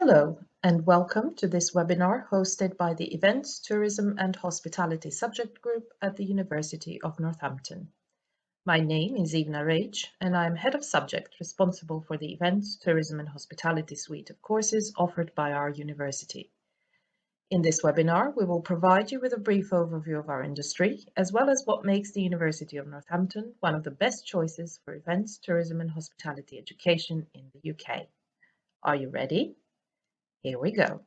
Hello, and welcome to this webinar hosted by the Events, Tourism and Hospitality subject group at the University of Northampton. My name is Ivna Rage, and I am Head of Subject responsible for the Events, Tourism and Hospitality suite of courses offered by our university. In this webinar, we will provide you with a brief overview of our industry, as well as what makes the University of Northampton one of the best choices for events, tourism and hospitality education in the UK. Are you ready? Here we go.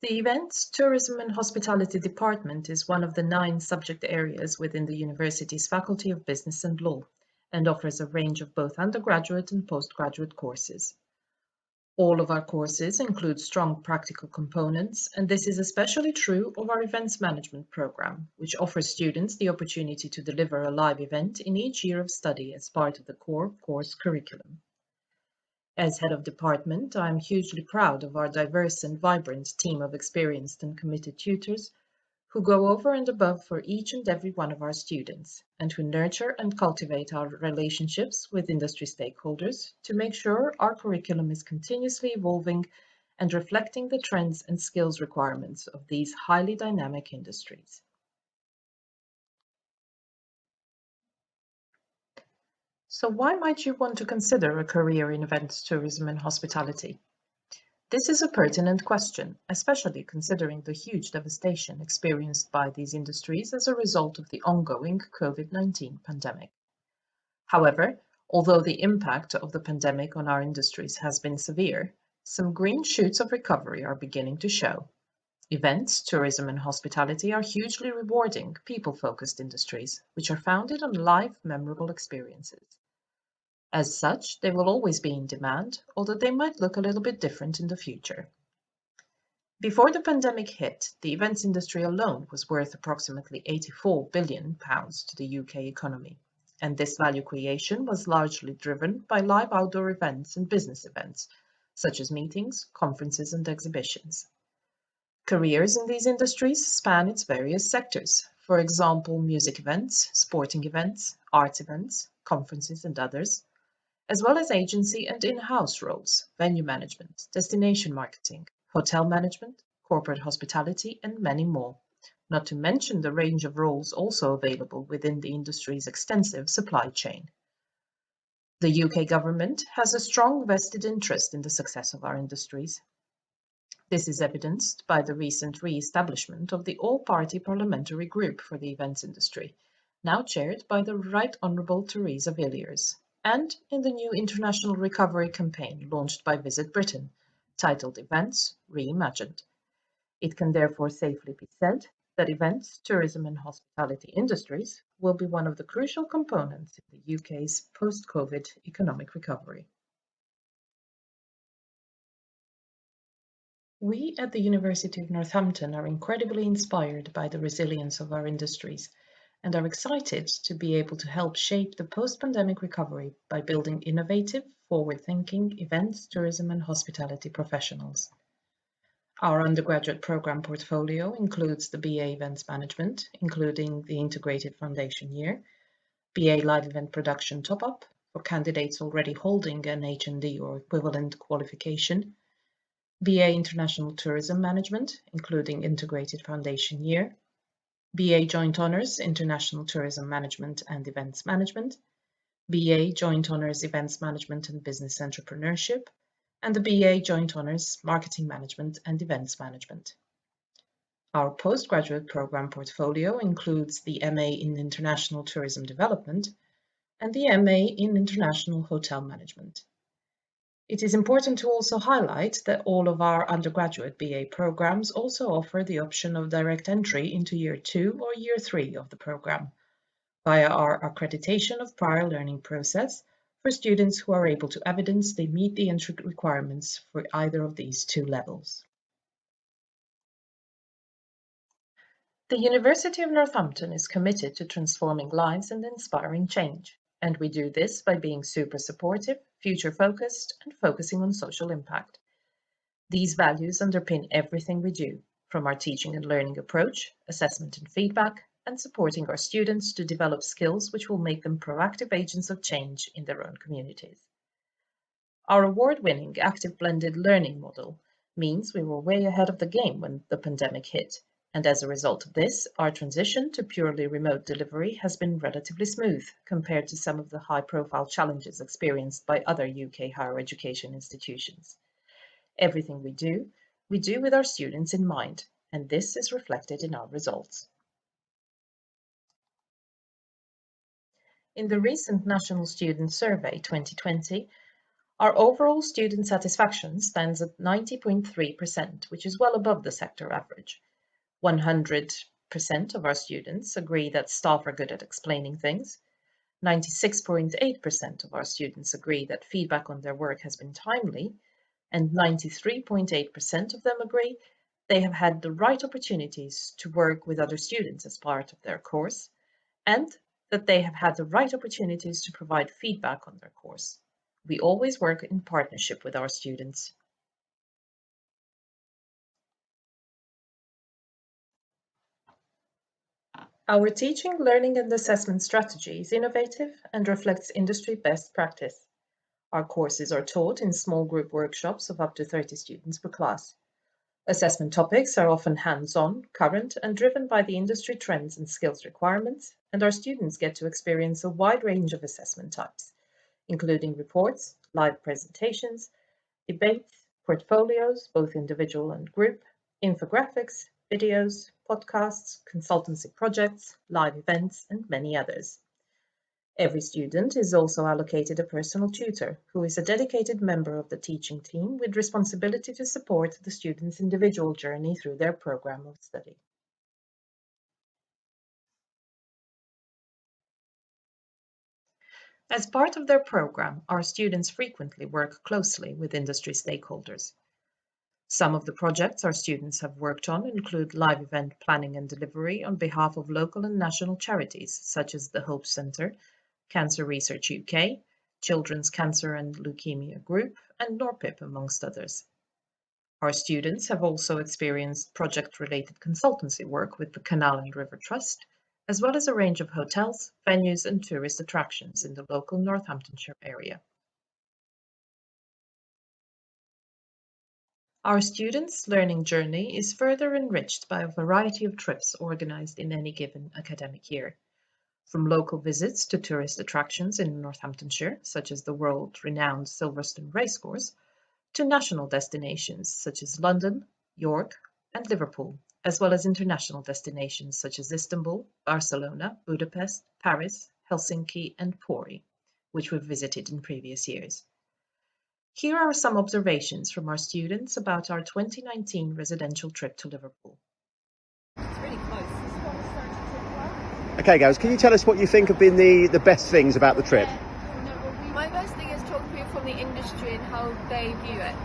The Events, Tourism and Hospitality Department is one of the 9 subject areas within the university's Faculty of Business and Law and offers a range of both undergraduate and postgraduate courses. All of our courses include strong practical components, and this is especially true of our Events Management program, which offers students the opportunity to deliver a live event in each year of study as part of the core course curriculum. As head of department, I am hugely proud of our diverse and vibrant team of experienced and committed tutors who go over and above for each and every one of our students and who nurture and cultivate our relationships with industry stakeholders to make sure our curriculum is continuously evolving and reflecting the trends and skills requirements of these highly dynamic industries. So why might you want to consider a career in events, tourism and hospitality? This is a pertinent question, especially considering the huge devastation experienced by these industries as a result of the ongoing COVID-19 pandemic. However, although the impact of the pandemic on our industries has been severe, some green shoots of recovery are beginning to show. Events, tourism and hospitality are hugely rewarding, people-focused industries, which are founded on live, memorable experiences. As such, they will always be in demand, although they might look a little bit different in the future. Before the pandemic hit, the events industry alone was worth approximately £84 billion to the UK economy, and this value creation was largely driven by live outdoor events and business events, such as meetings, conferences and exhibitions. Careers in these industries span its various sectors, for example, music events, sporting events, arts events, conferences and others, as well as agency and in-house roles, venue management, destination marketing, hotel management, corporate hospitality, and many more, not to mention the range of roles also available within the industry's extensive supply chain. The UK government has a strong vested interest in the success of our industries. This is evidenced by the recent re-establishment of the All-Party Parliamentary Group for the Events Industry, now chaired by the Right Honourable Theresa Villiers, and in the new international recovery campaign launched by Visit Britain, titled Events Reimagined. It can therefore safely be said that events, tourism and hospitality industries will be one of the crucial components in the UK's post-COVID economic recovery. We at the University of Northampton are incredibly inspired by the resilience of our industries and are excited to be able to help shape the post-pandemic recovery by building innovative, forward-thinking events, tourism and hospitality professionals. Our undergraduate program portfolio includes the BA Events Management, including the Integrated Foundation Year, BA Live Event Production Top-Up for candidates already holding an HND or equivalent qualification, BA International Tourism Management, including Integrated Foundation Year, BA Joint Honours International Tourism Management and Events Management, BA Joint Honours Events Management and Business Entrepreneurship, and the BA Joint Honours Marketing Management and Events Management. Our postgraduate program portfolio includes the MA in International Tourism Development and the MA in International Hotel Management. It is important to also highlight that all of our undergraduate BA programs also offer the option of direct entry into Year 2 or Year 3 of the program via our accreditation of prior learning process for students who are able to evidence they meet the entry requirements for either of these 2 levels. The University of Northampton is committed to transforming lives and inspiring change, and we do this by being super supportive, future-focused, and focusing on social impact. These values underpin everything we do, from our teaching and learning approach, assessment and feedback, and supporting our students to develop skills which will make them proactive agents of change in their own communities. Our award-winning active blended learning model means we were way ahead of the game when the pandemic hit, and as a result of this, our transition to purely remote delivery has been relatively smooth compared to some of the high-profile challenges experienced by other UK higher education institutions. Everything we do with our students in mind, and this is reflected in our results. In the recent National Student Survey 2020, our overall student satisfaction stands at 90.3%, which is well above the sector average. 100% of our students agree that staff are good at explaining things. 96.8% of our students agree that feedback on their work has been timely, and 93.8% of them agree they have had the right opportunities to work with other students as part of their course, and that they have had the right opportunities to provide feedback on their course. We always work in partnership with our students. Our teaching, learning and assessment strategy is innovative and reflects industry best practice. Our courses are taught in small group workshops of up to 30 students per class. Assessment topics are often hands-on, current, and driven by the industry trends and skills requirements, and our students get to experience a wide range of assessment types, including reports, live presentations, debates, portfolios, both individual and group, infographics, videos, podcasts, consultancy projects, live events, and many others. Every student is also allocated a personal tutor, who is a dedicated member of the teaching team with responsibility to support the student's individual journey through their program of study. As part of their program, our students frequently work closely with industry stakeholders. Some of the projects our students have worked on include live event planning and delivery on behalf of local and national charities, such as the Hope Centre, Cancer Research UK, Children's Cancer and Leukemia Group, and NORPIP, amongst others. Our students have also experienced project-related consultancy work with the Canal and River Trust, as well as a range of hotels, venues, and tourist attractions in the local Northamptonshire area. Our students' learning journey is further enriched by a variety of trips organised in any given academic year. From local visits to tourist attractions in Northamptonshire, such as the world-renowned Silverstone Racecourse, to national destinations such as London, York, and Liverpool, as well as international destinations such as Istanbul, Barcelona, Budapest, Paris, Helsinki, and Pori, which we've visited in previous years. Here are some observations from our students about our 2019 residential trip to Liverpool. It's really close. Okay, guys, can you tell us what you think have been the best things about the trip? My best thing is talking to people from the industry and how they view it.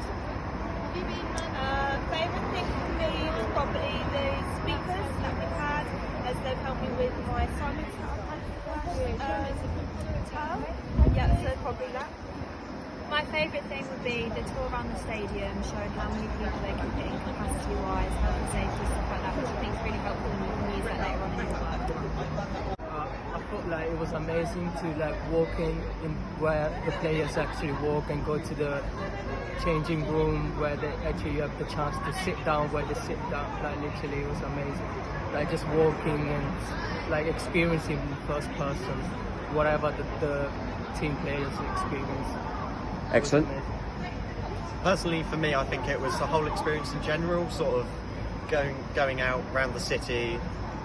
Favourite thing for me is probably the speakers that we've had, as they've helped me with my assignments that I've had. Yeah, so probably that. My favourite thing would be the tour around the stadium, showing how many people they can fit in capacity-wise, health and safety, stuff like that, which I think is really helpful and you can use that later on in your work. I thought like it was amazing to like walk in where the players actually walk and go to the changing room where they actually have the chance to sit down where they sit down. Like literally, it was amazing. Like just walking and like experiencing first person whatever the team players experience. Excellent. Personally, for me, I think it was the whole experience in general, sort of going out around the city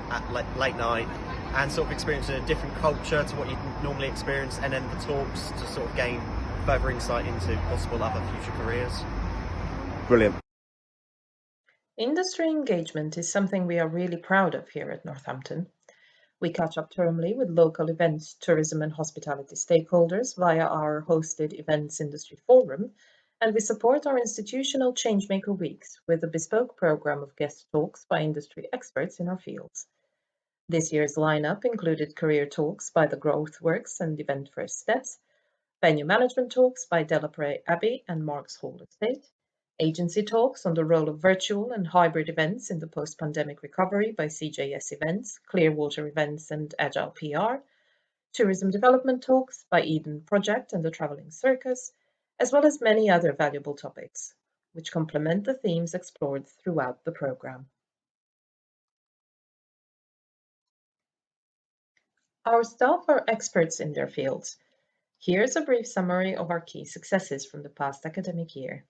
at late night and sort of experiencing a different culture to what you normally experience, and then the talks to sort of gain further insight into possible other future careers. Brilliant. Industry engagement is something we are really proud of here at Northampton. We catch up termly with local events, tourism and hospitality stakeholders via our hosted Events Industry Forum, and we support our institutional Changemaker Weeks with a bespoke program of guest talks by industry experts in our fields. This year's lineup included career talks by the Growth Works and Event First Steps, venue management talks by Delapre Abbey and Marks Hall Estate, Agency talks on the role of virtual and hybrid events in the post-pandemic recovery by CJS Events, Clearwater Events and Agile PR, tourism development talks by Eden Project and the Travelling Circus, as well as many other valuable topics, which complement the themes explored throughout the programme. Our staff are experts in their fields. Here's a brief summary of our key successes from the past academic year.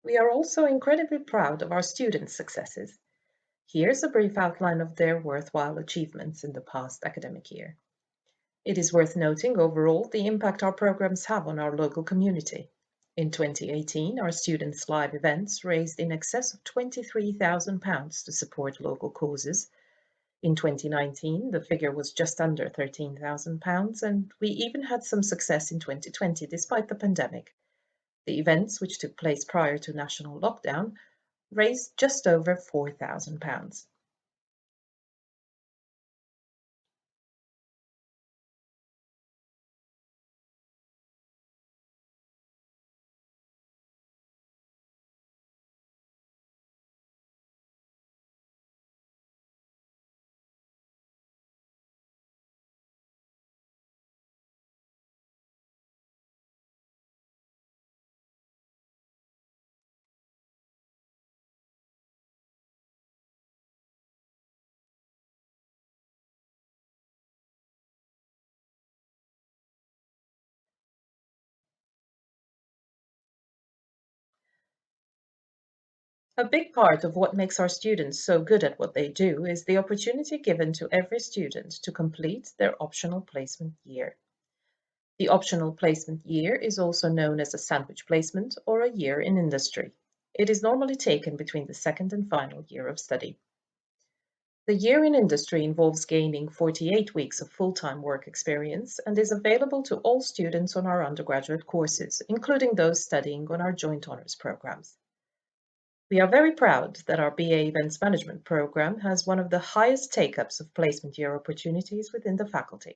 We are also incredibly proud of our students' successes. Here's a brief outline of their worthwhile achievements in the past academic year. It is worth noting overall the impact our programs have on our local community. In 2018, our students' live events raised in excess of £23,000 to support local causes. In 2019, the figure was just under £13,000, and we even had some success in 2020 despite the pandemic. The events, which took place prior to national lockdown, raised just over £4,000. A big part of what makes our students so good at what they do is the opportunity given to every student to complete their optional placement year. The optional placement year is also known as a sandwich placement or a year in industry. It is normally taken between the second and final year of study. The year in industry involves gaining 48 weeks of full-time work experience and is available to all students on our undergraduate courses, including those studying on our joint honours programs. We are very proud that our BA Events Management program has one of the highest take-ups of placement year opportunities within the faculty.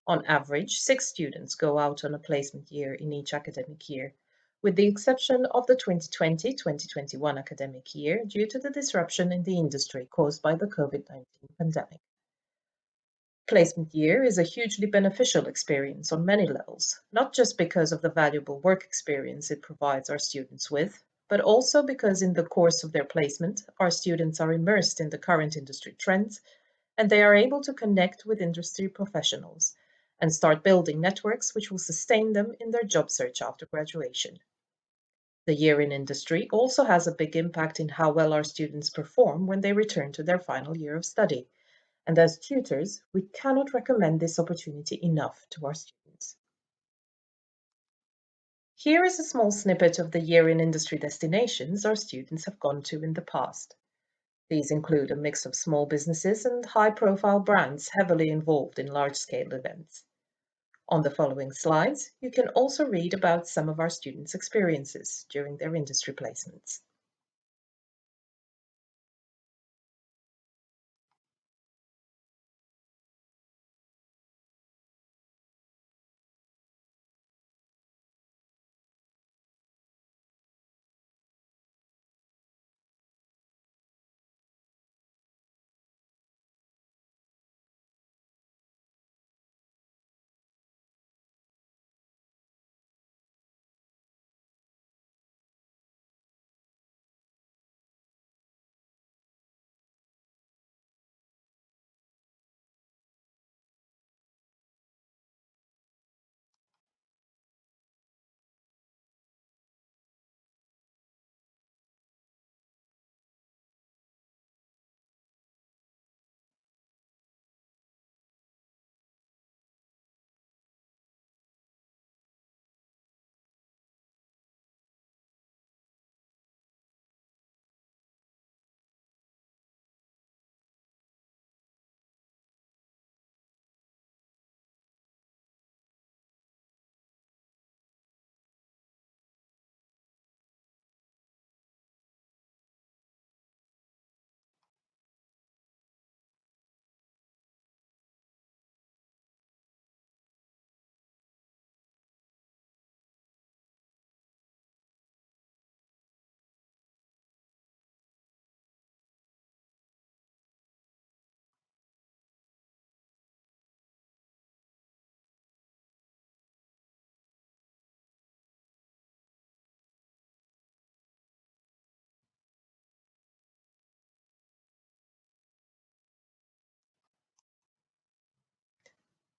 On average, 6 students go out on a placement year in each academic year, with the exception of the 2020-2021 academic year due to the disruption in the industry caused by the COVID-19 pandemic. Placement year is a hugely beneficial experience on many levels, not just because of the valuable work experience it provides our students with, but also because in the course of their placement, our students are immersed in the current industry trends, and they are able to connect with industry professionals and start building networks which will sustain them in their job search after graduation. The year in industry also has a big impact in how well our students perform when they return to their final year of study, and as tutors, we cannot recommend this opportunity enough to our students. Here is a small snippet of the year in industry destinations our students have gone to in the past. These include a mix of small businesses and high-profile brands heavily involved in large-scale events. On the following slides, you can also read about some of our students' experiences during their industry placements.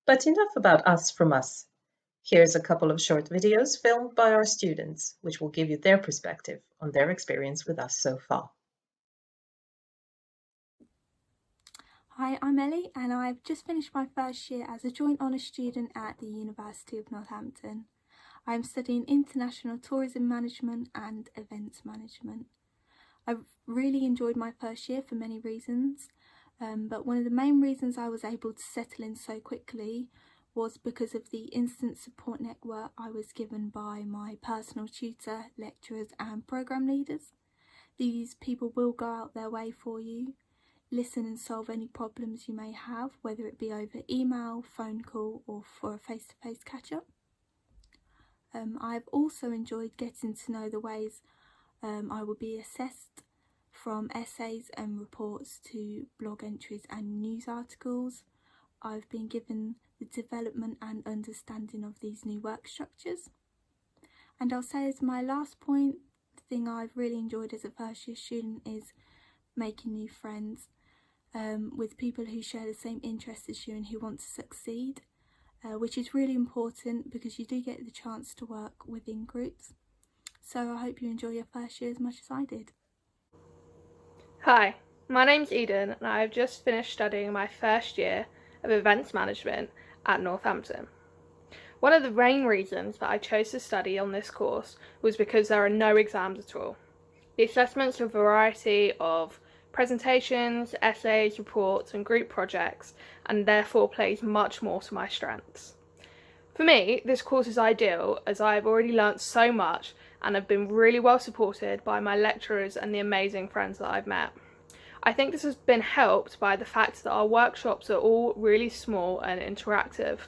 But enough about us from us. Here's a couple of short videos filmed by our students, which will give you their perspective on their experience with us so far. Hi, I'm Ellie and I've just finished my first year as a joint honours student at the University of Northampton. I'm studying International Tourism Management and Events Management. I've really enjoyed my first year for many reasons, but one of the main reasons I was able to settle in so quickly was because of the instant support network I was given by my personal tutor, lecturers and programme leaders. These people will go out their way for you, listen and solve any problems you may have, whether it be over email, phone call or for a face-to-face catch-up. I've also enjoyed getting to know the ways I will be assessed, from essays and reports to blog entries and news articles. I've been given the development and understanding of these new work structures. And I'll say as my last point, the thing I've really enjoyed as a first year student is making new friends with people who share the same interests as you and who want to succeed, which is really important because you do get the chance to work within groups. So I hope you enjoy your first year as much as I did. Hi, my name's Eden and I've just finished studying my first year of events management at Northampton. One of the main reasons that I chose to study on this course was because there are no exams at all. The assessments are a variety of presentations, essays, reports and group projects, and therefore plays much more to my strengths. For me, this course is ideal as I have already learnt so much and have been really well supported by my lecturers and the amazing friends that I've met. I think this has been helped by the fact that our workshops are all really small and interactive.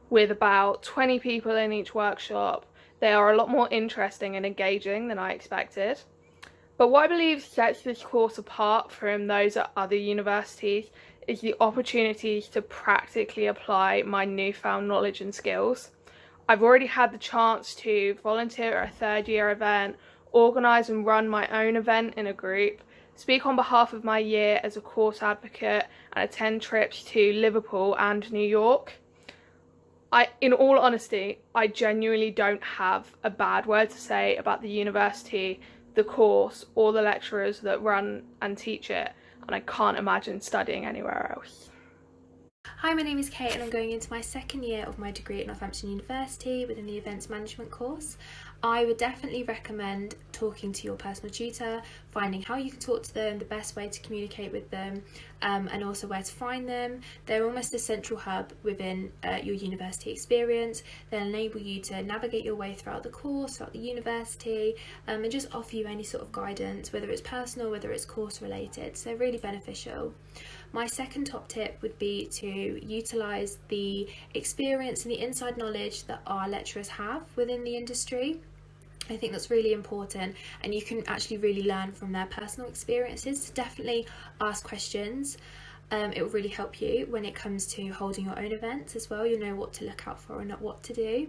With about 20 people in each workshop, they are a lot more interesting and engaging than I expected. But what I believe sets this course apart from those at other universities is the opportunities to practically apply my newfound knowledge and skills. I've already had the chance to volunteer at a third year event, organise and run my own event in a group, speak on behalf of my year as a course advocate and attend trips to Liverpool and New York. In all honesty, I genuinely don't have a bad word to say about the university, the course or the lecturers that run and teach it, and I can't imagine studying anywhere else. Hi, my name is Kate and I'm going into my second year of my degree at Northampton University within the Events Management course. I would definitely recommend talking to your personal tutor, finding how you can talk to them, the best way to communicate with them, and also where to find them. They're almost a central hub within your university experience. They'll enable you to navigate your way throughout the course, throughout the university, and just offer you any sort of guidance, whether it's personal, whether it's course related. So really beneficial. My second top tip would be to utilise the experience and the inside knowledge that our lecturers have within the industry. I think that's really important, and you can actually really learn from their personal experiences. So definitely ask questions. It will really help you when it comes to holding your own events as well. You'll know what to look out for and not what to do.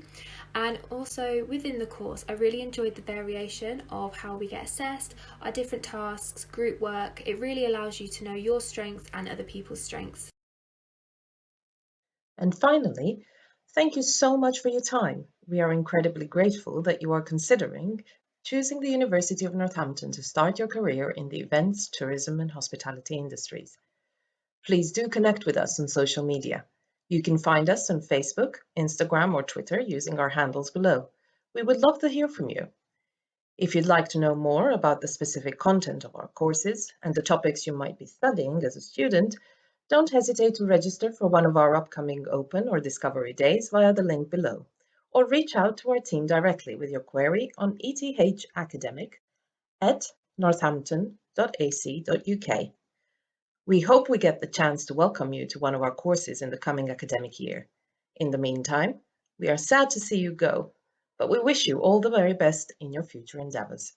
And also within the course, I really enjoyed the variation of how we get assessed, our different tasks, group work. It really allows you to know your strengths and other people's strengths. And finally, thank you so much for your time. We are incredibly grateful that you are considering choosing the University of Northampton to start your career in the events, tourism and hospitality industries. Please do connect with us on social media. You can find us on Facebook, Instagram or Twitter using our handles below. We would love to hear from you. If you'd like to know more about the specific content of our courses and the topics you might be studying as a student, don't hesitate to register for one of our upcoming open or discovery days via the link below, or reach out to our team directly with your query on ethacademic@northampton.ac.uk. We hope we get the chance to welcome you to one of our courses in the coming academic year. In the meantime, we are sad to see you go, but we wish you all the very best in your future endeavours.